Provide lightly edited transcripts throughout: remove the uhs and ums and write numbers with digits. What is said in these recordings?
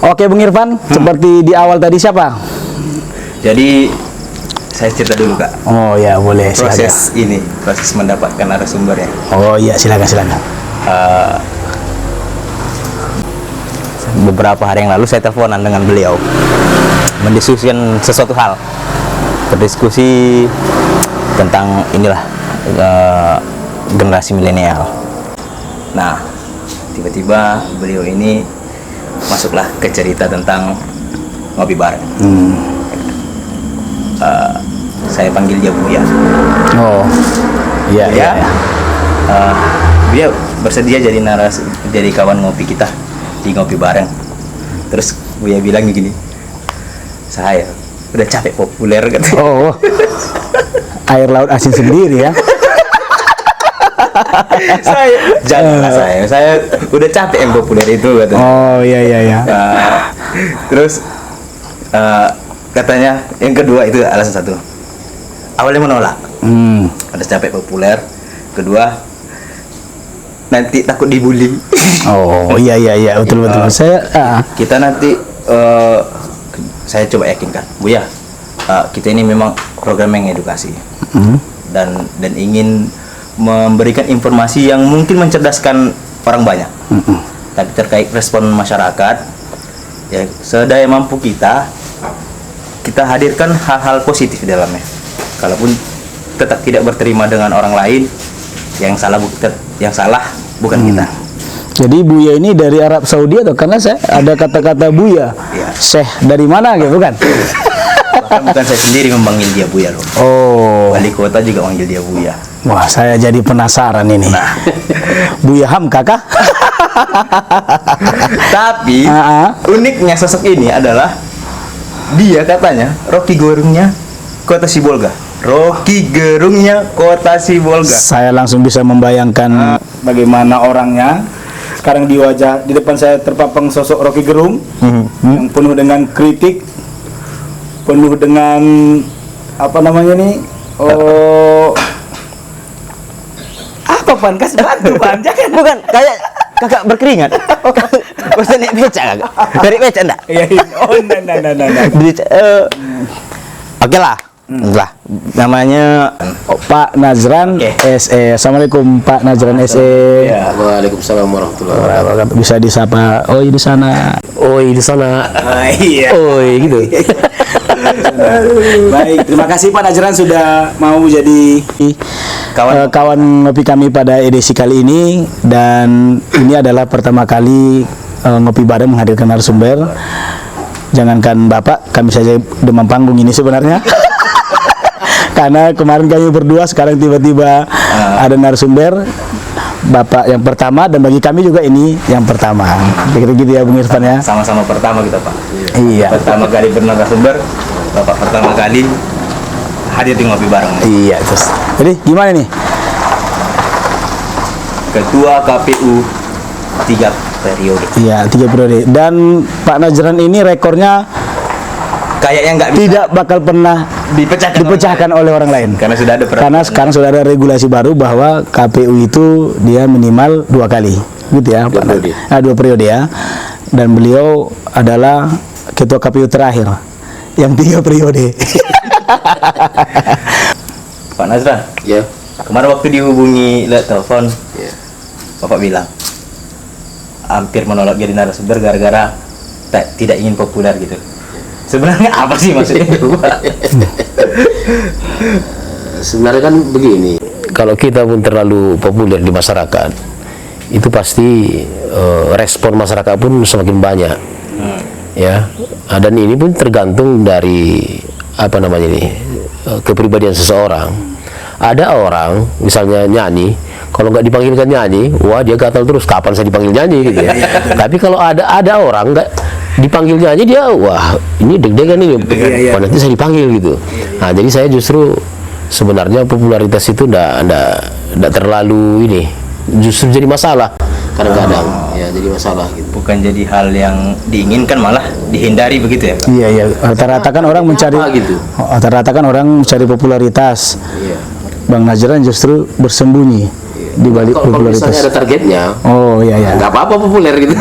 Oke Bung Irfan, seperti di awal tadi siapa? Jadi saya cerita dulu Kak. Oh ya boleh. Proses mendapatkan narasumbernya. Oh iya silakan. Beberapa hari yang lalu saya teleponan dengan beliau, mendiskusikan sesuatu hal, berdiskusi tentang inilah generasi milenial. Nah, tiba-tiba beliau ini masuklah ke cerita tentang ngopi bareng. Saya panggil dia Buya. Oh iya. Dia bersedia jadi jadi kawan ngopi kita di ngopi bareng. Terus Buya bilang begini, saya udah capek populer katanya. Oh, air laut asin sendiri ya. saya udah capek yang populer itu katanya. Oh iya. Terus katanya yang kedua itu alasan satu, awalnya menolak, udah capek populer. Kedua, nanti takut dibully. Oh iya betul. Kita nanti saya coba yakinkan Buya, kita ini memang program yang edukasi dan ingin memberikan informasi yang mungkin mencerdaskan orang banyak. Tapi terkait respon masyarakat, ya sedaya mampu kita hadirkan hal-hal positif di dalamnya. Kalaupun tetap tidak berterima dengan orang lain, yang salah bukan kita. Jadi Buya ini dari Arab Saudi atau karena saya ada kata-kata Buya? Iya. Syekh dari mana gitu kan? Bahkan bukan saya sendiri memanggil dia Buya loh. Oh. Wali kota juga manggil dia Buya. Wah, saya jadi penasaran ini. Nah. Buya Hamka kah? Tapi uniknya sosok ini adalah dia katanya Rocky Gerungnya Kota Sibolga. Rocky Gerungnya Kota Sibolga. Saya langsung bisa membayangkan bagaimana orangnya. Sekarang di depan saya terpapang sosok Rocky Gerung yang penuh dengan kritik, penuh dengan apa namanya nih? Apa Pan? Kasih bantu Pan, jangan. Bukan, kayak kakak berkeringat. Masa naik beca kakak? Dari beca enggak? Iya. Oh, nah. Oke lah. Namanya Pak Nazran SE. Assalamualaikum Pak Nazran SE. Ya, waalaikumsalam warahmatullahi wabarakatuh. Bisa disapa Oi di sana. Oi di sana. Iya. Oi gitu. Baik, terima kasih Pak Nazran sudah mau jadi kawan ngopi kami pada edisi kali ini, dan ini adalah pertama kali ngopi bareng menghadirkan narasumber. Jangankan Bapak, kami saja demam panggung ini sebenarnya. Karena kemarin kami berdua, sekarang tiba-tiba ada narasumber Bapak yang pertama, dan bagi kami juga ini yang pertama. Begitu gitu ya Bung Irfan ya. Sama-sama pertama kita Pak. Iya. Pertama kali bernarasumber, Bapak pertama kali hadir di ngopi bareng. Iya, terus. Jadi gimana nih? Ketua KPU 3 periode. Iya, 3 periode. Dan Pak Nazran ini rekornya Kayaknya nggak bisa tidak bakal pernah dipecahkan oleh orang lain. Karena sudah ada Karena sekarang sudah ada regulasi baru bahwa KPU itu dia minimal 2 kali, gitu ya, Pak. 2 periode ya. Dan beliau adalah ketua KPU terakhir yang 3 periode. Pak Nazran. Ya. Kemarin waktu dihubungi lewat telepon, Bapak bilang hampir menolak jadi narasumber gara-gara tidak ingin populer gitu. Sebenarnya apa sih maksudnya? Sebenarnya kan begini, kalau kita pun terlalu populer di masyarakat, itu pasti respon masyarakat pun semakin banyak. Ya. Dan ini pun tergantung dari apa namanya ini, kepribadian seseorang. Ada orang misalnya nyanyi, kalau nggak dipanggilkan nyanyi, wah dia gatal terus, kapan saya dipanggil nyanyi gitu ya. Tapi kalau ada orang nggak dipanggil nyanyi, dia wah ini deg-degan ini, wah nanti saya dipanggil gitu. Nah jadi saya justru sebenarnya popularitas itu nggak terlalu ini, justru jadi masalah kadang-kadang. Ya jadi masalah gitu. Bukan jadi hal yang diinginkan, malah dihindari begitu ya Pak? Iya. Rata-rata kan orang mencari gitu. Rata-rata kan orang mencari popularitas. Iya. Bang Nazran justru bersembunyi. di balik Kalau misalnya popularitas. ada targetnya, Oh iya ya. nggak apa-apa populer gitu.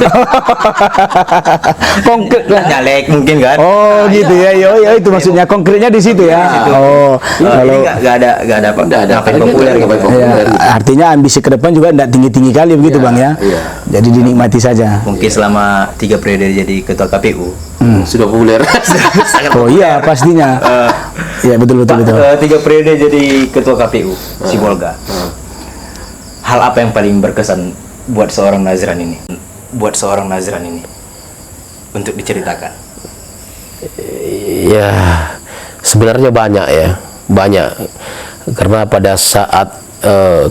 Konkret lah. Nyalek mungkin kan. Oh gitu ya, ya itu maksudnya konkretnya di situ ya. Oh, Ini kalau nggak ada apa? Nggak ada ngapain target, populer nggak gitu. ngapain populer. ya, artinya ambisi ke depan juga tidak tinggi-tinggi kali begitu Iya, bang ya. iya. Jadi dinikmati saja. Mungkin selama 3 periode jadi ketua KPU. Sudah populer. Oh iya pastinya. Ya betul betul betul. 3 periode jadi ketua KPU Sibolga. Hal apa yang paling berkesan buat seorang Nazran ini? Buat seorang Nazran ini untuk diceritakan. Ya, sebenarnya banyak ya, banyak. Karena pada saat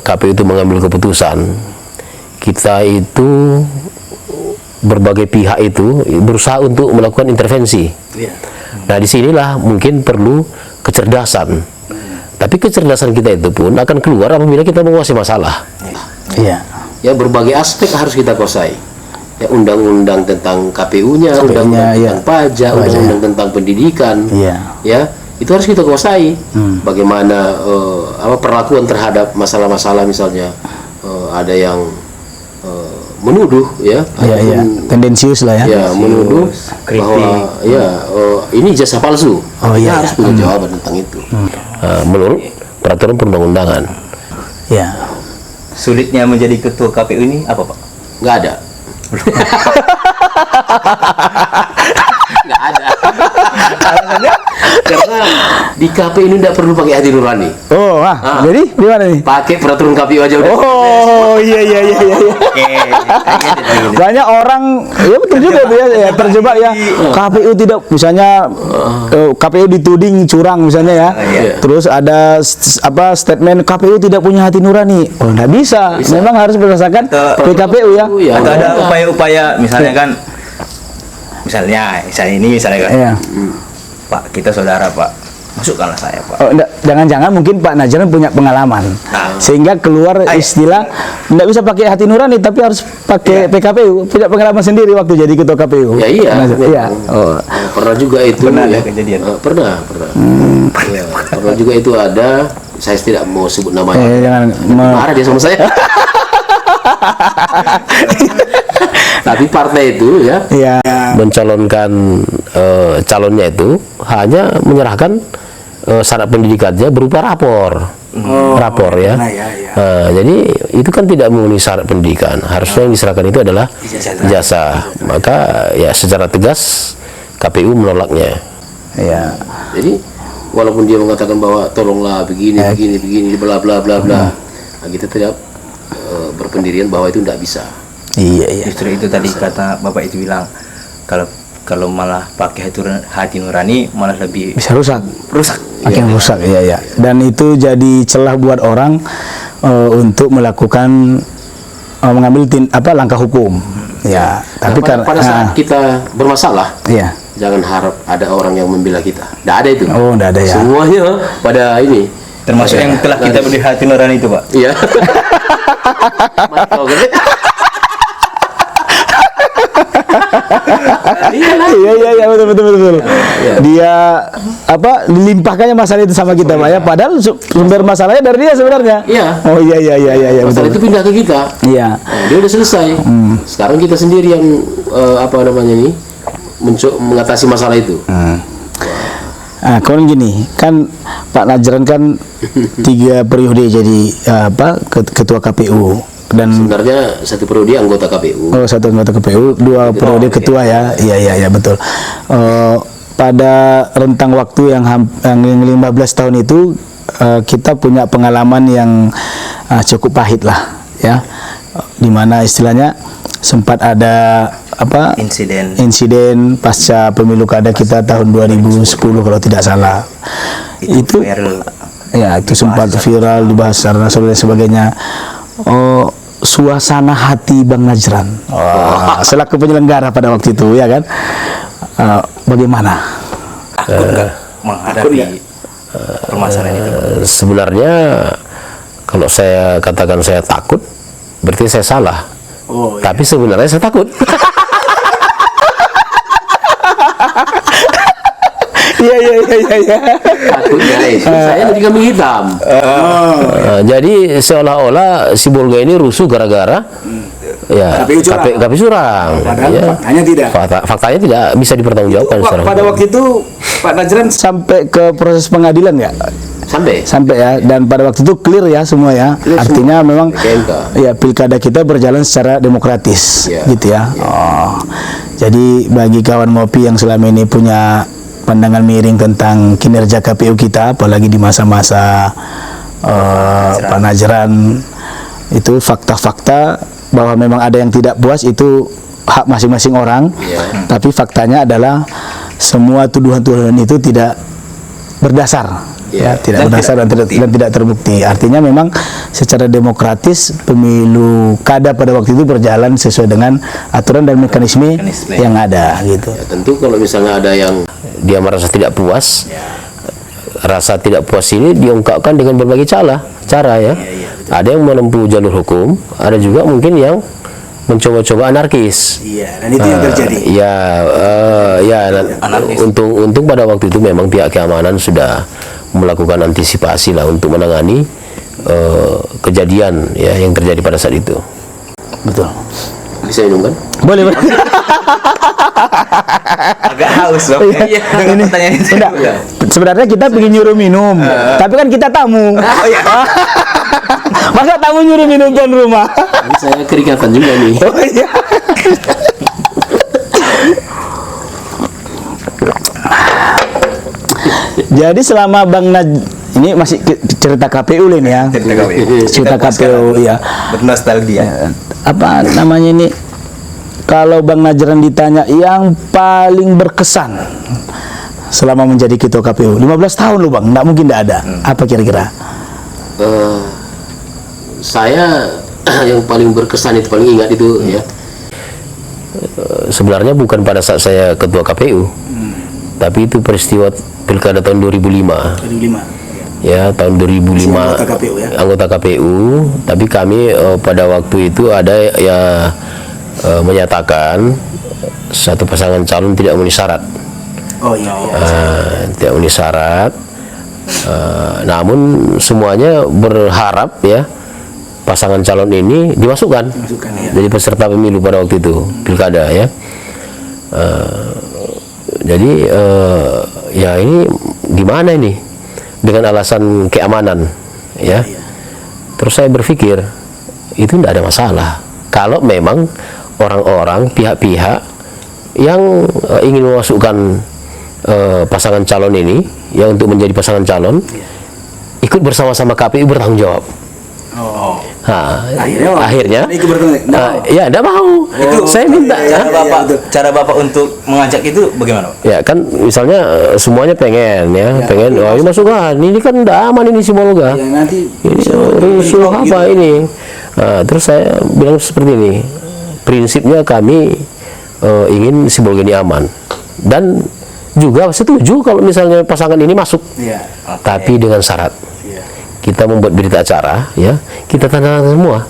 KPU itu mengambil keputusan, kita itu berbagai pihak itu berusaha untuk melakukan intervensi. Iya. Nah, disinilah mungkin perlu kecerdasan. Tapi kecerdasan kita itu pun akan keluar apabila kita menguasai masalah. Iya. Ya, berbagai aspek harus kita kuasai. Ya, undang-undang tentang KPU-nya, KPU-nya, undang-undang iya. tentang pajak, undang-undang tentang pendidikan. Iya. Ya, itu harus kita kuasai. Bagaimana perlakuan terhadap masalah-masalah, misalnya ada yang menuduh, ya, Iya iya. ataupun, Tendensius lah ya. ya, menuduh kritik. bahwa ya ini jasa palsu. Oh, Kita iya, harus iya. punya jawaban tentang itu. Menurut peraturan perundang-undangan, Iya. Sulitnya menjadi ketua KPU ini apa, Pak? nggak ada. Nggak ada. Alasannya karena di KPU ini tidak perlu pakai hati nurani. Oh, jadi gimana nih? Pakai peraturan KPU aja udah. Oh, iya iya iya iya. Oke. Banyak orang, ya betul juga tuh ya, terjebak ya. KPU tidak, misalnya KPU dituding curang misalnya ya. Iya. Terus ada statement KPU tidak punya hati nurani. Oh, nggak bisa. Memang harus berdasarkan PKPU ya. Ya, Atau ada upaya-upaya misalnya kan misalnya ini misalnya kan Iya. Pak, kita saudara Pak, masukkanlah saya Pak. Oh, enggak, jangan-jangan mungkin Pak Najran punya pengalaman, sehingga keluar istilah enggak bisa pakai hati nurani, tapi harus pakai PKPU. Punya pengalaman sendiri waktu jadi ketua KPU. Ya iya. Pak Najran. Iya. Oh. Pernah juga itu. Pernah ada ya. kejadian? Pernah. Ya, pernah juga itu ada. Saya tidak mau sebut namanya. Jangan Marah dia sama saya. Tapi partai itu ya Iya. mencalonkan calonnya itu hanya menyerahkan syarat pendidikannya berupa rapor. Rapor ya. Jadi itu kan tidak memenuhi syarat pendidikan. Harusnya yang diserahkan itu adalah ijazah. Maka ya secara tegas KPU menolaknya. Iya. Jadi walaupun dia mengatakan bahwa tolonglah begini bla bla bla bla, nah, kita tidak berpendirian bahwa itu tidak bisa. Iya iya. Justru itu tadi kata Bapak itu bilang kalau malah pakai hati nurani malah lebih Bisa rusak. Makin rusak, iya ya. Dan itu jadi celah buat orang untuk melakukan mengambil langkah hukum. Ya, tapi pada saat kita bermasalah, iya. jangan harap ada orang yang membela kita. Tidak ada itu. Oh, enggak ada ya. Semuanya pada ini. termasuk yang telah kita beri hati nurani itu Pak. Iya. Mantap, kan? Iya betul. Dia dilimpahkannya masalah itu sama kita Pak ya. Padahal sumber masalahnya dari dia sebenarnya. Iya. Oh iya Masalah betul. itu pindah ke kita. Iya. Nah, dia udah selesai. Sekarang kita sendiri yang mengatasi masalah itu. Nah, kalau gini, kan Pak Najran kan 3 periode jadi ketua KPU dan Sebenarnya 1 periode anggota KPU. Oh, 1 anggota KPU, 2 periode ketua ya. Iya betul. Pada rentang waktu yang 15 tahun itu kita punya pengalaman yang cukup pahit lah ya. Dimana istilahnya sempat ada insiden pasca pemilu kada kita tahun 2010 kalau tidak salah. Itu viral. Ya, itu sempat viral dibahas secara nasional dan sebagainya. Suasana hati Bang Najran selaku penyelenggara pada waktu itu ya kan, bagaimana? Takut nggak menghadapi permasalahan itu? Sebenarnya kalau saya katakan saya takut, berarti saya salah. Tapi sebenarnya saya takut. Iya iya. Takutnya itu saya jadi kambing hitam. Jadi seolah-olah si Bolga ini rusuh gara-gara ya KPU curang. Padahal faktanya tidak. Faktanya tidak bisa dipertanggungjawabkan secara Pada hukum. waktu itu Pak Najran sampai ke proses pengadilan nggak? Sampai ya, dan pada waktu itu clear ya semua ya. Artinya memang ya pilkada kita berjalan secara demokratis gitu ya. Oh. Jadi bagi kawan ngopi yang selama ini punya pandangan miring tentang kinerja KPU kita, apalagi di masa-masa Pak Najran, itu fakta-fakta bahwa memang ada yang tidak puas itu hak masing-masing orang. Tapi faktanya adalah semua tuduhan-tuduhan itu tidak berdasar. Tidak berdasar dan tidak terbukti. Artinya memang secara demokratis pemilu kada pada waktu itu berjalan sesuai dengan aturan dan mekanisme yang ada gitu. Ya, tentu kalau misalnya ada yang dia merasa tidak puas, rasa tidak puas ini diungkapkan dengan berbagai cara ya. Ada yang menempuh jalur hukum, ada juga mungkin yang mencoba-coba anarkis. Iya, dan itu yang terjadi. Untung pada waktu itu memang pihak keamanan sudah melakukan antisipasi lah untuk menangani kejadian ya yang terjadi pada saat itu. Betul. Bisa minum kan? Boleh. Agak haus loh. Dengan pertanyaan itu. Sebenarnya kita ingin nyuruh minum, tapi kan kita tamu. Oh iya. Masa tamu nyuruh minum tuan rumah? Saya keringatan juga nih. Oh iya. Jadi selama Bang ini masih cerita KPU ini ya. Cerita KPU ya. Bernostalgia. Apa namanya ini? Kalau Bang Najran ditanya yang paling berkesan selama menjadi ketua KPU, 15 tahun loh Bang, nggak mungkin nggak ada. Apa kira-kira? Saya yang paling berkesan itu, paling ingat itu ya. Sebenarnya bukan pada saat saya ketua KPU, tapi itu peristiwa pilkada tahun 2005. Ya, tahun 2005 anggota KPU ya. Anggota KPU, tapi kami pada waktu itu ada ya menyatakan satu pasangan calon tidak memenuhi syarat. Oh iya. Tidak memenuhi syarat. Namun semuanya berharap ya pasangan calon ini dimasukkan jadi peserta pemilu pada waktu itu pilkada ya. Jadi ya ini gimana ini dengan alasan keamanan ya. Terus saya berpikir itu tidak ada masalah kalau memang orang-orang pihak-pihak yang ingin memasukkan pasangan calon ini ya untuk menjadi pasangan calon ikut bersama-sama KPU bertanggung jawab. Akhirnya ya tidak mau. Itu saya minta cara bapak untuk mengajak itu bagaimana Pak? Ya kan misalnya semuanya pengen pengen ini masukkan, ini kan tidak aman ini si Bolga nanti rusuh apa ini. Terus saya bilang seperti ini, prinsipnya kami ingin si Bolga ini aman dan juga setuju kalau misalnya pasangan ini masuk, tapi dengan syarat. Kita membuat berita acara, ya, kita tanda tangan semua.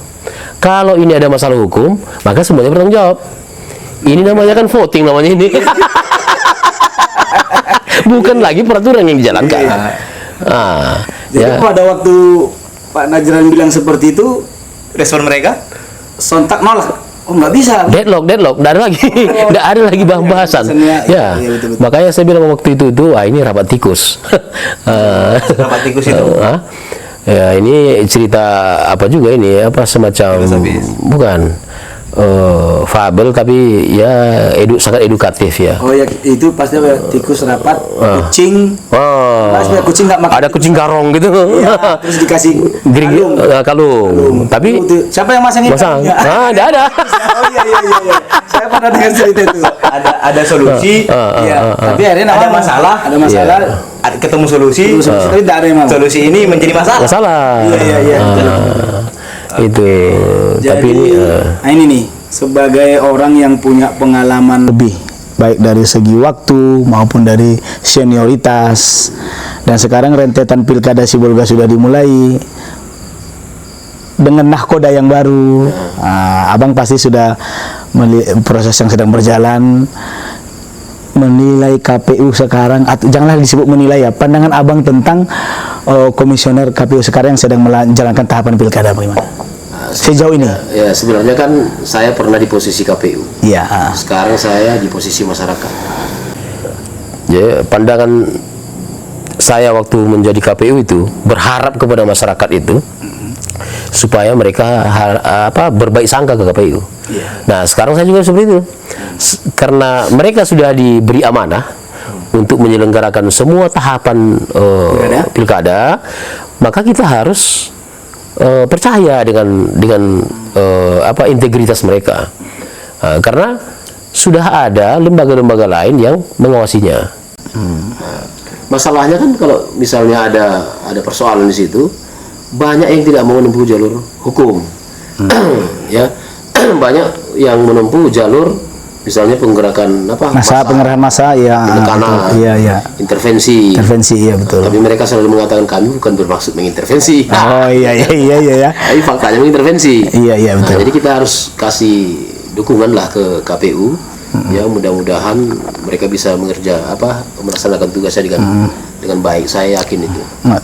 Kalau ini ada masalah hukum, maka semuanya bertanggung jawab. Ini namanya kan voting namanya ini. Bukan lagi peraturan yang dijalankan. Jadi pada waktu Pak Najran bilang seperti itu, respon mereka sontak nolak. Oh nggak bisa. Deadlock, nggak ada lagi, nggak ada lagi bahasan. Ya, betul. Makanya saya bilang waktu itu ini rapat tikus. rapat tikus itu. Ya ini cerita apa juga ini apa semacam bukan fabel tapi ya sangat edukatif ya. Oh ya itu pasti tikus rapat kucing. Kucing nggak makan. Ada kucing garong gitu. Iya, terus dikasih kalung. Tapi siapa yang masang itu? Tidak ada. Oh iya. Saya pernah dengar cerita itu. Ada solusi. Tapi akhirnya ada masalah. Ketemu solusi. Tapi tidak ada yang mau. Solusi ini menjadi masalah. Iya. Itu. Jadi, tapi ini nih sebagai orang yang punya pengalaman lebih baik dari segi waktu maupun dari senioritas, dan sekarang rentetan pilkada Sibolga sudah dimulai dengan nahkoda yang baru. Abang pasti sudah melihat proses yang sedang berjalan. menilai KPU sekarang, atau janganlah disebut menilai ya, pandangan abang tentang komisioner KPU sekarang yang sedang menjalankan tahapan pilkada bagaimana? Sejauh ini? Ya sebenarnya kan saya pernah di posisi KPU. Iya. Sekarang saya di posisi masyarakat. Ya, pandangan saya waktu menjadi KPU itu berharap kepada masyarakat itu supaya mereka berbaik sangka ke KPU. Nah sekarang saya juga seperti itu, karena mereka sudah diberi amanah untuk menyelenggarakan semua tahapan pilkada, maka kita harus percaya dengan integritas mereka, karena sudah ada lembaga-lembaga lain yang mengawasinya. Masalahnya kan kalau misalnya ada persoalan di situ, banyak yang tidak mau menempuh jalur hukum, ya banyak yang menempuh jalur misalnya penggerakan pengerahan massa, ya, penekanan, iya. intervensi, iya betul. Tapi mereka selalu mengatakan kami bukan bermaksud mengintervensi. Oh iya. Tapi faktanya mengintervensi. Iya betul. Nah, jadi kita harus kasih dukungan lah ke KPU. Ya mudah-mudahan mereka bisa melaksanakan tugasnya dengan baik. Saya yakin itu.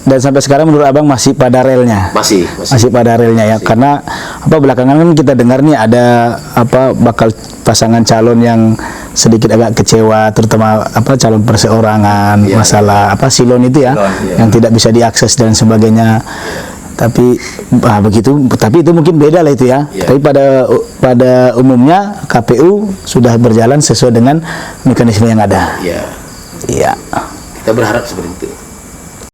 Dan sampai sekarang menurut abang masih pada relnya? Masih pada relnya ya. Karena belakangan kan kita dengar nih ada bakal pasangan calon yang sedikit agak kecewa, terutama calon perseorangan, masalah silon itu ya, yang tidak bisa diakses dan sebagainya. Tapi tapi itu mungkin beda lah itu ya. Tapi pada umumnya KPU sudah berjalan sesuai dengan mekanisme yang ada. Iya. Iya. Kita berharap seperti itu.